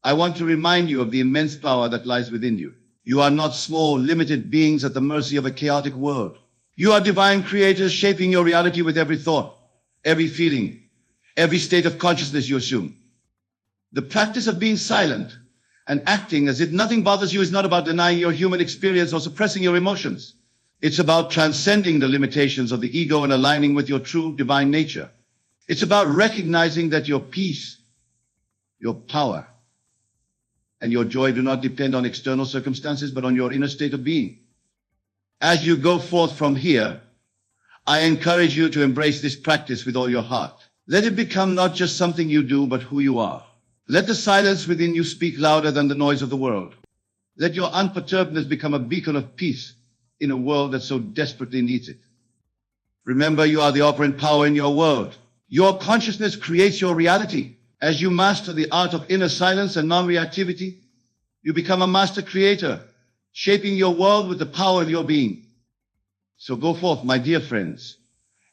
I want to remind you of the immense power that lies within you. You are not small, limited beings at the mercy of a chaotic world. You are divine creators shaping your reality with every thought, every feeling, every state of consciousness you assume. The practice of being silent and acting as if nothing bothers you is not about denying your human experience or suppressing your emotions. It's about transcending the limitations of the ego and aligning with your true divine nature. It's about recognizing that your peace, your power, and your joy do not depend on external circumstances, but on your inner state of being. As you go forth from here, I encourage you to embrace this practice with all your heart. Let it become not just something you do, but who you are. Let the silence within you speak louder than the noise of the world. Let your unperturbedness become a beacon of peace in a world that so desperately needs it. Remember, you are the operant power in your world. Your consciousness creates your reality. As you master the art of inner silence and non-reactivity, you become a master creator, shaping your world with the power of your being. So go forth, my dear friends,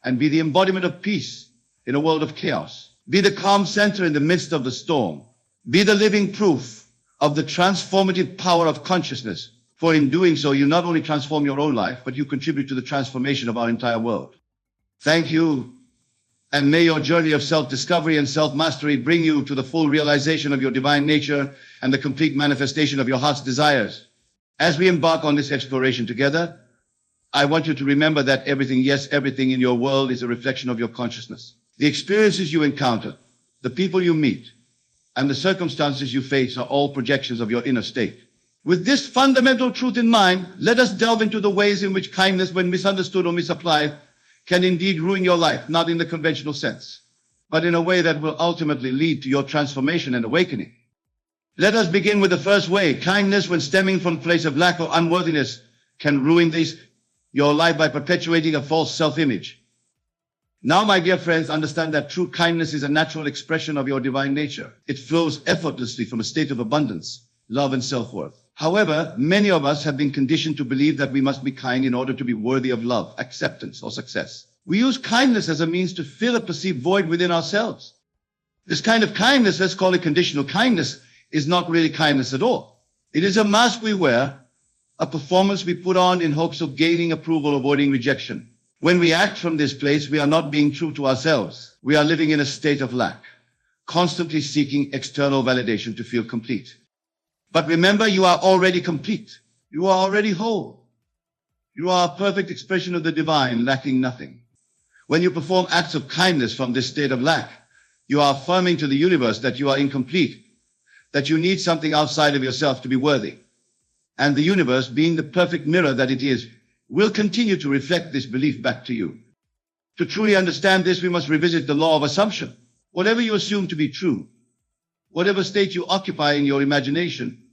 and be the embodiment of peace in a world of chaos. Be the calm center in the midst of the storm. Be the living proof of the transformative power of consciousness. For in doing so, you not only transform your own life, but you contribute to the transformation of our entire world. Thank you, and may your journey of self-discovery and self-mastery bring you to the full realization of your divine nature and the complete manifestation of your heart's desires. As we embark on this exploration together, I want you to remember that everything, yes, everything in your world is a reflection of your consciousness. The experiences you encounter, the people you meet, and the circumstances you face are all projections of your inner state. With this fundamental truth in mind, let us delve into the ways in which kindness, when misunderstood or misapplied, can indeed ruin your life, not in the conventional sense, but in a way that will ultimately lead to your transformation and awakening. Let us begin with the first way. Kindness, when stemming from a place of lack or unworthiness, can ruin your life by perpetuating a false self-image. Now, my dear friends, understand that true kindness is a natural expression of your divine nature. It flows effortlessly from a state of abundance, love, and self-worth. However, many of us have been conditioned to believe that we must be kind in order to be worthy of love, acceptance, or success. We use kindness as a means to fill a perceived void within ourselves. This kind of kindness, let's call it conditional kindness, is not really kindness at all. It is a mask we wear, a performance we put on in hopes of gaining approval, avoiding rejection. When we act from this place, we are not being true to ourselves. We are living in a state of lack, constantly seeking external validation to feel complete. But remember, you are already complete. You are already whole. You are a perfect expression of the divine, lacking nothing. When you perform acts of kindness from this state of lack, you are affirming to the universe that you are incomplete, that you need something outside of yourself to be worthy. And the universe, being the perfect mirror that it is, will continue to reflect this belief back to you. To truly understand this, we must revisit the law of assumption. Whatever you assume to be true, whatever state you occupy in your imagination,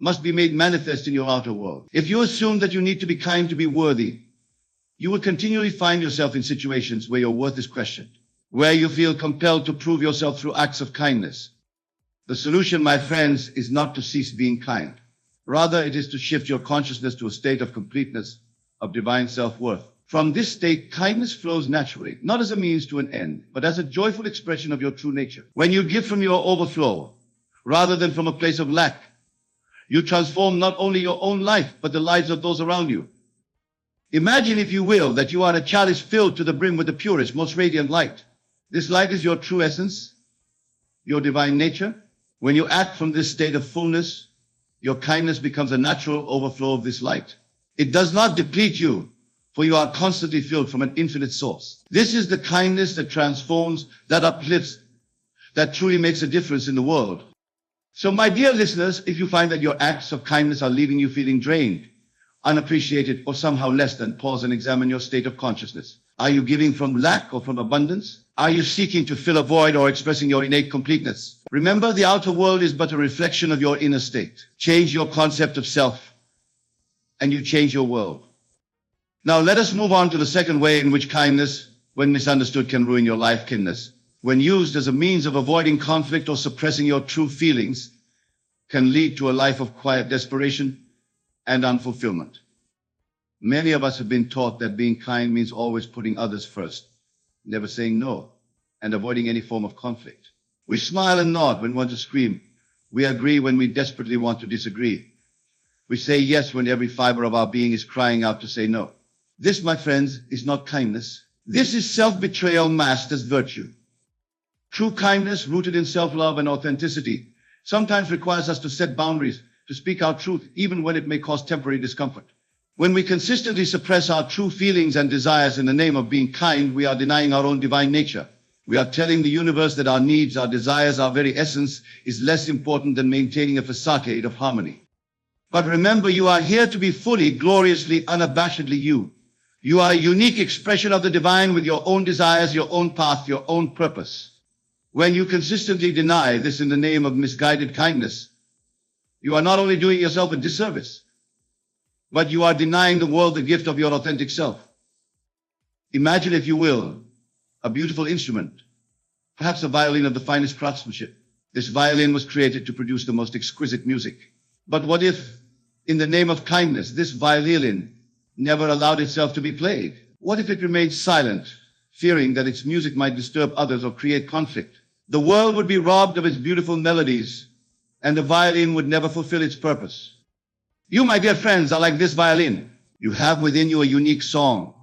must be made manifest in your outer world. If you assume that you need to be kind to be worthy, you will continually find yourself in situations where your worth is questioned, where you feel compelled to prove yourself through acts of kindness. The solution, my friends, is not to cease being kind. Rather, it is to shift your consciousness to a state of completeness, of divine self-worth. From this state, kindness flows naturally, not as a means to an end, but as a joyful expression of your true nature. When you give from your overflow, rather than from a place of lack, you transform not only your own life, but the lives of those around you. Imagine, if you will, that you are a chalice filled to the brim with the purest, most radiant light. This light is your true essence, your divine nature. When you act from this state of fullness, your kindness becomes a natural overflow of this light. It does not deplete you, for you are constantly filled from an infinite source. This is the kindness that transforms, that uplifts, that truly makes a difference in the world. So, my dear listeners, if you find that your acts of kindness are leaving you feeling drained, unappreciated, or somehow less than, pause and examine your state of consciousness. Are you giving from lack or from abundance? Are you seeking to fill a void or expressing your innate completeness? Remember, the outer world is but a reflection of your inner state. Change your concept of self, and you change your world. Now, let us move on to the second way in which kindness, when misunderstood, can ruin your life. Kindness, when used as a means of avoiding conflict or suppressing your true feelings, can lead to a life of quiet desperation and unfulfillment. Many of us have been taught that being kind means always putting others first, never saying no, and avoiding any form of conflict. We smile and nod when we want to scream. We agree when we desperately want to disagree. We say yes when every fiber of our being is crying out to say no. This, my friends, is not kindness. This is self-betrayal masked as virtue. True kindness, rooted in self-love and authenticity, sometimes requires us to set boundaries, to speak our truth, even when it may cause temporary discomfort. When we consistently suppress our true feelings and desires in the name of being kind, we are denying our own divine nature. We are telling the universe that our needs, our desires, our very essence is less important than maintaining a facade of harmony. But remember, you are here to be fully, gloriously, unabashedly you. You are a unique expression of the divine with your own desires, your own path, your own purpose. When you consistently deny this in the name of misguided kindness, you are not only doing yourself a disservice, but you are denying the world the gift of your authentic self. Imagine, if you will, a beautiful instrument, perhaps a violin of the finest craftsmanship. This violin was created to produce the most exquisite music. But what if, in the name of kindness, this violin never allowed itself to be played? What if it remained silent, fearing that its music might disturb others or create conflict? The world would be robbed of its beautiful melodies, and the violin would never fulfill its purpose. You, my dear friends, are like this violin. You have within you a unique song,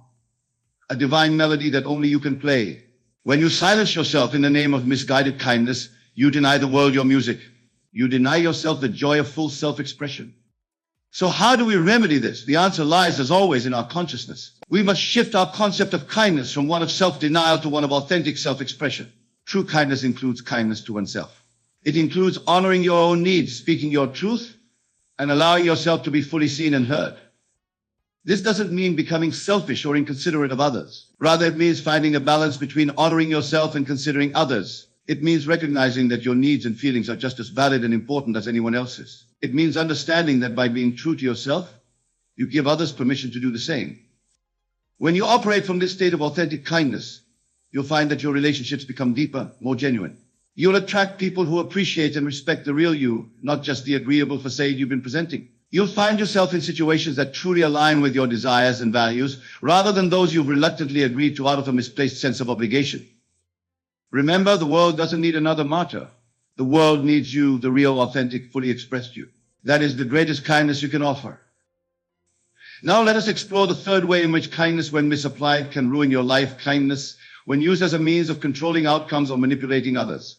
a divine melody that only you can play. When you silence yourself in the name of misguided kindness, you deny the world your music. You deny yourself the joy of full self-expression. So how do we remedy this? The answer lies, as always, in our consciousness. We must shift our concept of kindness from one of self-denial to one of authentic self-expression. True kindness includes kindness to oneself. It includes honoring your own needs, speaking your truth, and allowing yourself to be fully seen and heard. This doesn't mean becoming selfish or inconsiderate of others. Rather, it means finding a balance between honoring yourself and considering others. It means recognizing that your needs and feelings are just as valid and important as anyone else's. It means understanding that by being true to yourself, you give others permission to do the same. When you operate from this state of authentic kindness, you'll find that your relationships become deeper, more genuine. You'll attract people who appreciate and respect the real you, not just the agreeable facade you've been presenting. You'll find yourself in situations that truly align with your desires and values, rather than those you've reluctantly agreed to out of a misplaced sense of obligation. Remember, the world doesn't need another martyr. The world needs you, the real, authentic, fully expressed you. That is the greatest kindness you can offer. Now let us explore the third way in which kindness, when misapplied, can ruin your life. Kindness, when used as a means of controlling outcomes or manipulating others,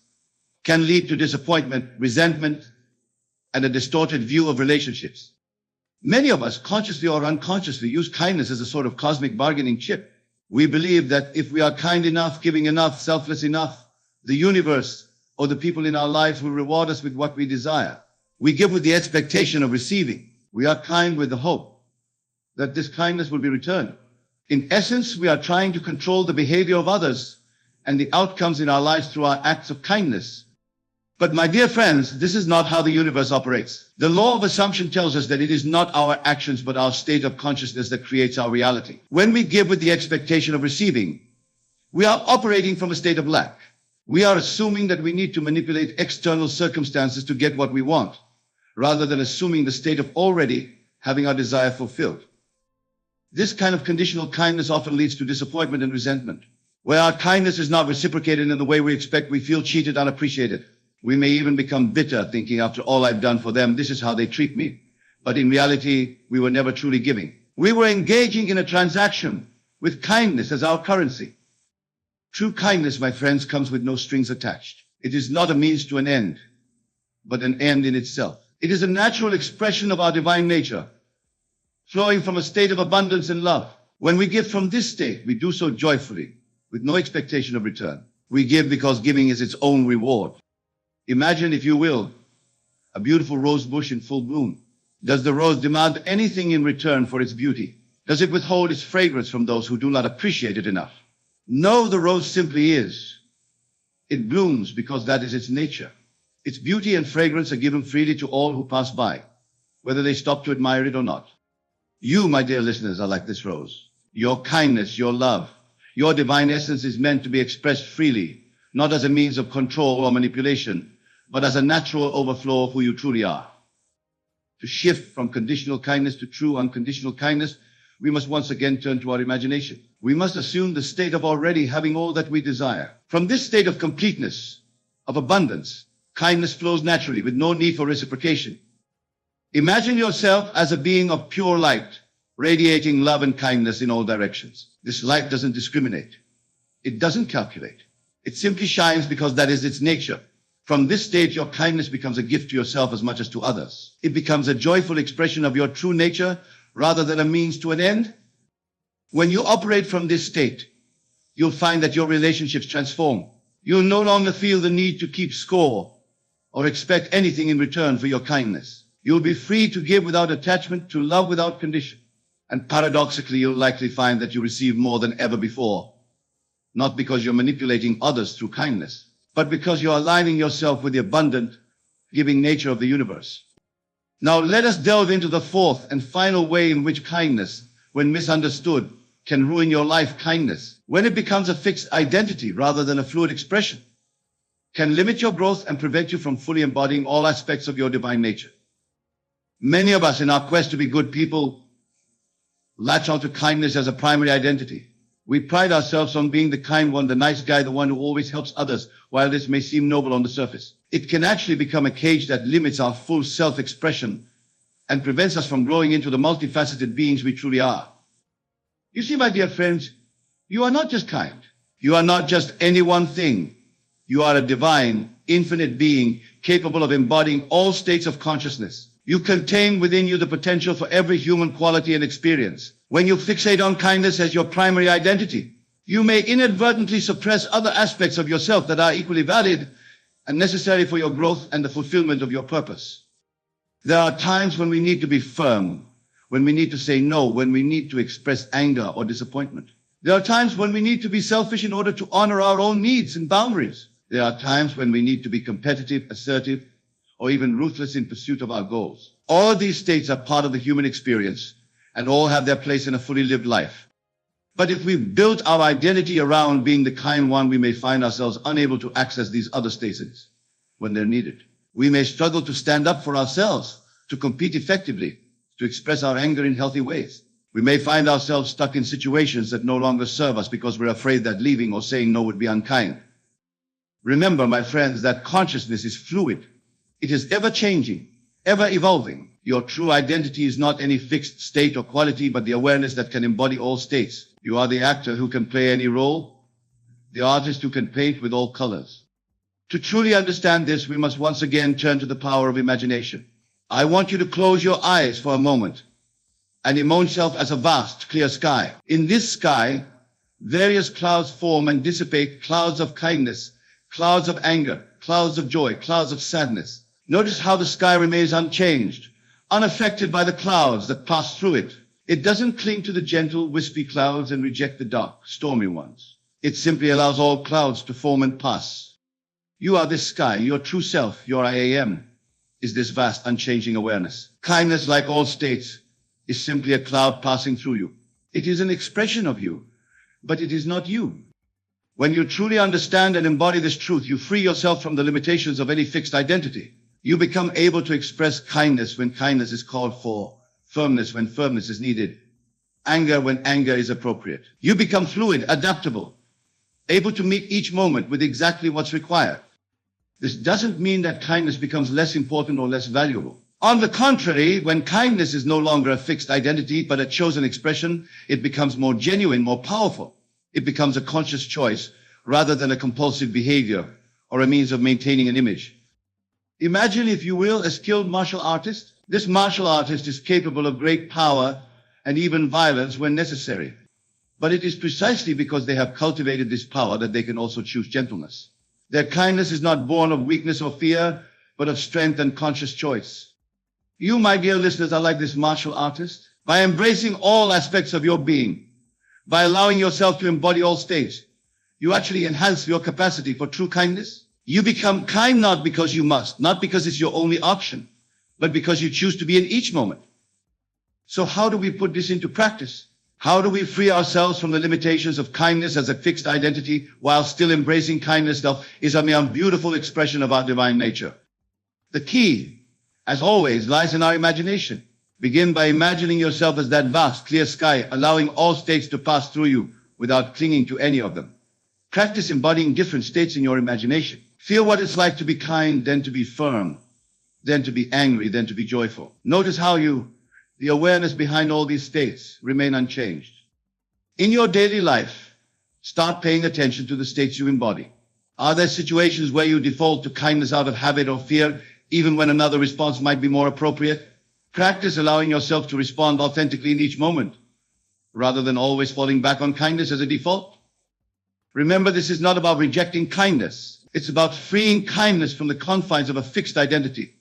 can lead to disappointment, resentment, and a distorted view of relationships. Many of us, consciously or unconsciously, use kindness as a sort of cosmic bargaining chip. We believe that if we are kind enough, giving enough, selfless enough, the universe or the people in our lives will reward us with what we desire. We give with the expectation of receiving. We are kind with the hope that this kindness will be returned. In essence, we are trying to control the behavior of others and the outcomes in our lives through our acts of kindness. But my dear friends, this is not how the universe operates. The law of assumption tells us that it is not our actions but our state of consciousness that creates our reality. When we give with the expectation of receiving, we are operating from a state of lack. We are assuming that we need to manipulate external circumstances to get what we want, rather than assuming the state of already having our desire fulfilled. This kind of conditional kindness often leads to disappointment and resentment. Where our kindness is not reciprocated in the way we expect, we feel cheated, unappreciated. We may even become bitter, thinking, after all I've done for them, this is how they treat me. But in reality, we were never truly giving. We were engaging in a transaction with kindness as our currency. True kindness, my friends, comes with no strings attached. It is not a means to an end, but an end in itself. It is a natural expression of our divine nature, flowing from a state of abundance and love. When we give from this state, we do so joyfully, with no expectation of return. We give because giving is its own reward. Imagine, if you will, a beautiful rose bush in full bloom. Does the rose demand anything in return for its beauty? Does it withhold its fragrance from those who do not appreciate it enough? No, the rose simply is. It blooms because that is its nature. Its beauty and fragrance are given freely to all who pass by, whether they stop to admire it or not. You, my dear listeners, are like this rose. Your kindness, your love, your divine essence is meant to be expressed freely, not as a means of control or manipulation, but as a natural overflow of who you truly are. To shift from conditional kindness to true unconditional kindness, we must once again turn to our imagination. We must assume the state of already having all that we desire. From this state of completeness, of abundance, kindness flows naturally with no need for reciprocation. Imagine yourself as a being of pure light, radiating love and kindness in all directions. This light doesn't discriminate. It doesn't calculate. It simply shines because that is its nature. From this stage, your kindness becomes a gift to yourself as much as to others. It becomes a joyful expression of your true nature rather than a means to an end. When you operate from this state, you'll find that your relationships transform. You'll no longer feel the need to keep score or expect anything in return for your kindness. You'll be free to give without attachment, to love without condition. And paradoxically, you'll likely find that you receive more than ever before. Not because you're manipulating others through kindness, but because you're aligning yourself with the abundant, giving nature of the universe. Now let us delve into the fourth and final way in which kindness, when misunderstood, can ruin your life. Kindness, when it becomes a fixed identity rather than a fluid expression, can limit your growth and prevent you from fully embodying all aspects of your divine nature. Many of us, in our quest to be good people, latch onto kindness as a primary identity. We pride ourselves on being the kind one, the nice guy, the one who always helps others. While this may seem noble on the surface, it can actually become a cage that limits our full self-expression and prevents us from growing into the multifaceted beings we truly are. You see, my dear friends, you are not just kind. You are not just any one thing. You are a divine, infinite being capable of embodying all states of consciousness. You contain within you the potential for every human quality and experience. When you fixate on kindness as your primary identity, you may inadvertently suppress other aspects of yourself that are equally valid and necessary for your growth and the fulfillment of your purpose. There are times when we need to be firm, when we need to say no, when we need to express anger or disappointment. There are times when we need to be selfish in order to honor our own needs and boundaries. There are times when we need to be competitive, assertive, or even ruthless in pursuit of our goals. All of these states are part of the human experience, and all have their place in a fully lived life. But if we've built our identity around being the kind one, we may find ourselves unable to access these other states when they're needed. We may struggle to stand up for ourselves, to compete effectively, to express our anger in healthy ways. We may find ourselves stuck in situations that no longer serve us because we're afraid that leaving or saying no would be unkind. Remember, my friends, that consciousness is fluid. It is ever-changing, ever-evolving. Your true identity is not any fixed state or quality, but the awareness that can embody all states. You are the actor who can play any role, the artist who can paint with all colors. To truly understand this, we must once again turn to the power of imagination. I want you to close your eyes for a moment and imagine yourself as a vast, clear sky. In this sky, various clouds form and dissipate, clouds of kindness, clouds of anger, clouds of joy, clouds of sadness. Notice how the sky remains unchanged, unaffected by the clouds that pass through it. It doesn't cling to the gentle, wispy clouds and reject the dark, stormy ones. It simply allows all clouds to form and pass. You are this sky. Your true self, your I am, is this vast, unchanging awareness. Kindness, like all states, is simply a cloud passing through you. It is an expression of you, but it is not you. When you truly understand and embody this truth, you free yourself from the limitations of any fixed identity. You become able to express kindness when kindness is called for, firmness when firmness is needed, anger when anger is appropriate. You become fluid, adaptable, able to meet each moment with exactly what's required. This doesn't mean that kindness becomes less important or less valuable. On the contrary, when kindness is no longer a fixed identity but a chosen expression, it becomes more genuine, more powerful. It becomes a conscious choice rather than a compulsive behavior or a means of maintaining an image. Imagine, if you will, a skilled martial artist. This martial artist is capable of great power and even violence when necessary. But it is precisely because they have cultivated this power that they can also choose gentleness. Their kindness is not born of weakness or fear, but of strength and conscious choice. You, my dear listeners, are like this martial artist. By embracing all aspects of your being, by allowing yourself to embody all states, you actually enhance your capacity for true kindness. You become kind not because you must, not because it's your only option, but because you choose to be in each moment. So how do we put this into practice? How do we free ourselves from the limitations of kindness as a fixed identity while still embracing kindness itself is a mere beautiful expression of our divine nature? The key, as always, lies in our imagination. Begin by imagining yourself as that vast, clear sky, allowing all states to pass through you without clinging to any of them. Practice embodying different states in your imagination. Feel what it's like to be kind, then to be firm, then to be angry, then to be joyful. Notice how the awareness behind all these states remain unchanged. In your daily life, start paying attention to the states you embody. Are there situations where you default to kindness out of habit or fear, even when another response might be more appropriate? Practice allowing yourself to respond authentically in each moment, rather than always falling back on kindness as a default. Remember, this is not about rejecting kindness. It's about freeing kindness from the confines of a fixed identity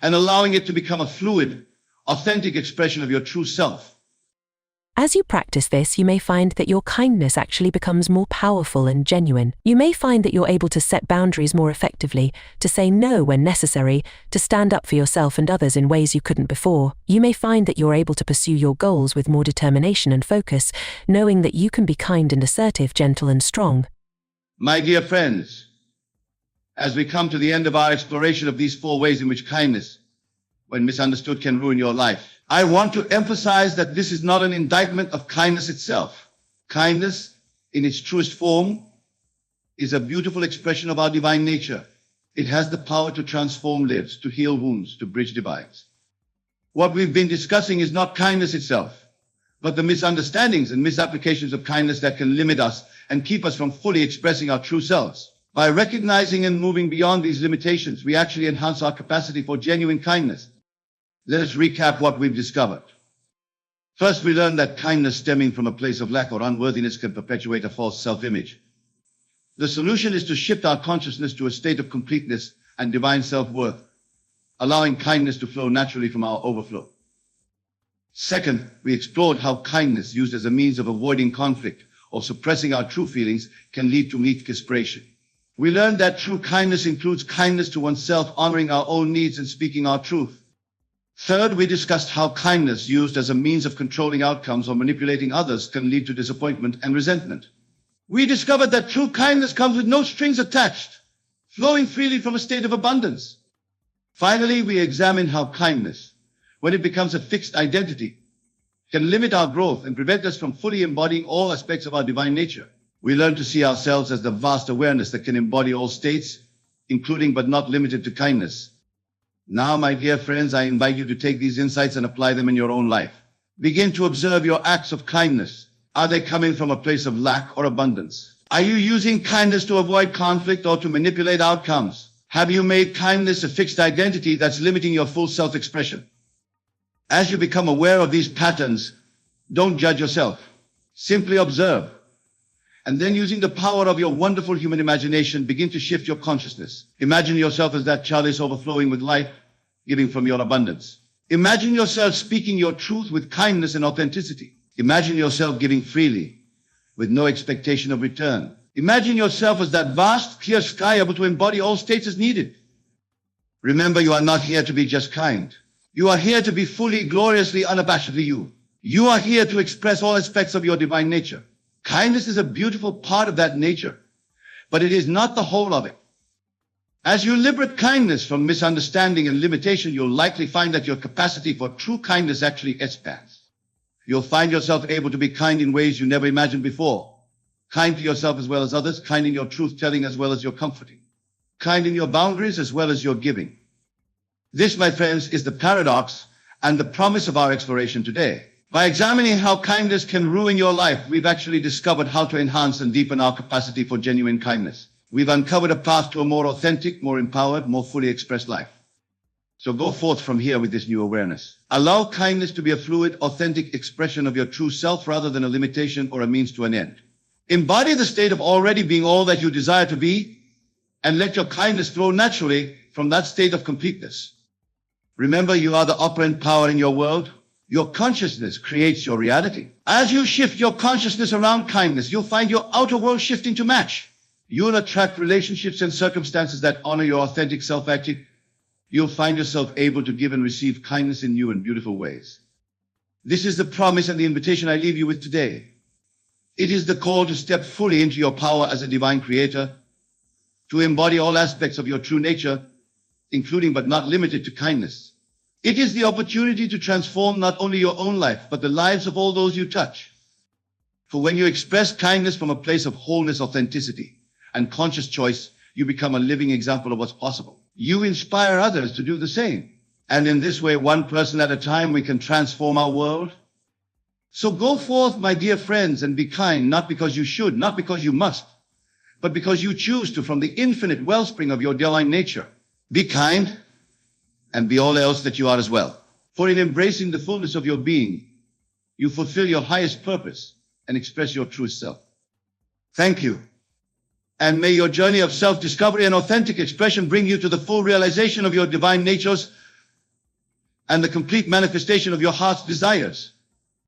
and allowing it to become a fluid, authentic expression of your true self. As you practice this, you may find that your kindness actually becomes more powerful and genuine. You may find that you're able to set boundaries more effectively, to say no when necessary, to stand up for yourself and others in ways you couldn't before. You may find that you're able to pursue your goals with more determination and focus, knowing that you can be kind and assertive, gentle and strong. My dear friends, as we come to the end of our exploration of these 4 ways in which kindness, when misunderstood, can ruin your life, I want to emphasize that this is not an indictment of kindness itself. Kindness, in its truest form, is a beautiful expression of our divine nature. It has the power to transform lives, to heal wounds, to bridge divides. What we've been discussing is not kindness itself, but the misunderstandings and misapplications of kindness that can limit us and keep us from fully expressing our true selves. By recognizing and moving beyond these limitations, we actually enhance our capacity for genuine kindness. Let us recap what we've discovered. First, we learned that kindness stemming from a place of lack or unworthiness can perpetuate a false self-image. The solution is to shift our consciousness to a state of completeness and divine self-worth, allowing kindness to flow naturally from our overflow. Second, we explored how kindness used as a means of avoiding conflict or suppressing our true feelings can lead to weak desperation. We learned that true kindness includes kindness to oneself, honoring our own needs and speaking our truth. Third, we discussed how kindness used as a means of controlling outcomes or manipulating others can lead to disappointment and resentment. We discovered that true kindness comes with no strings attached, flowing freely from a state of abundance. Finally, we examined how kindness, when it becomes a fixed identity, can limit our growth and prevent us from fully embodying all aspects of our divine nature. We learn to see ourselves as the vast awareness that can embody all states, including but not limited to kindness. Now, my dear friends, I invite you to take these insights and apply them in your own life. Begin to observe your acts of kindness. Are they coming from a place of lack or abundance? Are you using kindness to avoid conflict or to manipulate outcomes? Have you made kindness a fixed identity that's limiting your full self-expression? As you become aware of these patterns, don't judge yourself. Simply observe. And then, using the power of your wonderful human imagination, begin to shift your consciousness. Imagine yourself as that chalice overflowing with light, giving from your abundance. Imagine yourself speaking your truth with kindness and authenticity. Imagine yourself giving freely, with no expectation of return. Imagine yourself as that vast, clear sky able to embody all states as needed. Remember, you are not here to be just kind. You are here to be fully, gloriously, unabashedly you. You are here to express all aspects of your divine nature. Kindness is a beautiful part of that nature, but it is not the whole of it. As you liberate kindness from misunderstanding and limitation, you'll likely find that your capacity for true kindness actually expands. You'll find yourself able to be kind in ways you never imagined before. Kind to yourself as well as others, kind in your truth-telling as well as your comforting. Kind in your boundaries as well as your giving. This, my friends, is the paradox and the promise of our exploration today. By examining how kindness can ruin your life, we've actually discovered how to enhance and deepen our capacity for genuine kindness. We've uncovered a path to a more authentic, more empowered, more fully expressed life. So go forth from here with this new awareness. Allow kindness to be a fluid, authentic expression of your true self rather than a limitation or a means to an end. Embody the state of already being all that you desire to be, and let your kindness flow naturally from that state of completeness. Remember, you are the operant power in your world. Your consciousness creates your reality. As you shift your consciousness around kindness, you'll find your outer world shifting to match. You'll attract relationships and circumstances that honor your authentic self-acting. You'll find yourself able to give and receive kindness in new and beautiful ways. This is the promise and the invitation I leave you with today. It is the call to step fully into your power as a divine creator, to embody all aspects of your true nature, including but not limited to kindness. It is the opportunity to transform not only your own life, but the lives of all those you touch. For when you express kindness from a place of wholeness, authenticity, and conscious choice, you become a living example of what's possible. You inspire others to do the same. And in this way, one person at a time, we can transform our world. So go forth, my dear friends, and be kind, not because you should, not because you must, but because you choose to from the infinite wellspring of your divine nature. Be kind, and be all else that you are as well. For in embracing the fullness of your being, you fulfill your highest purpose and express your truest self. Thank you. And may your journey of self-discovery and authentic expression bring you to the full realization of your divine natures and the complete manifestation of your heart's desires.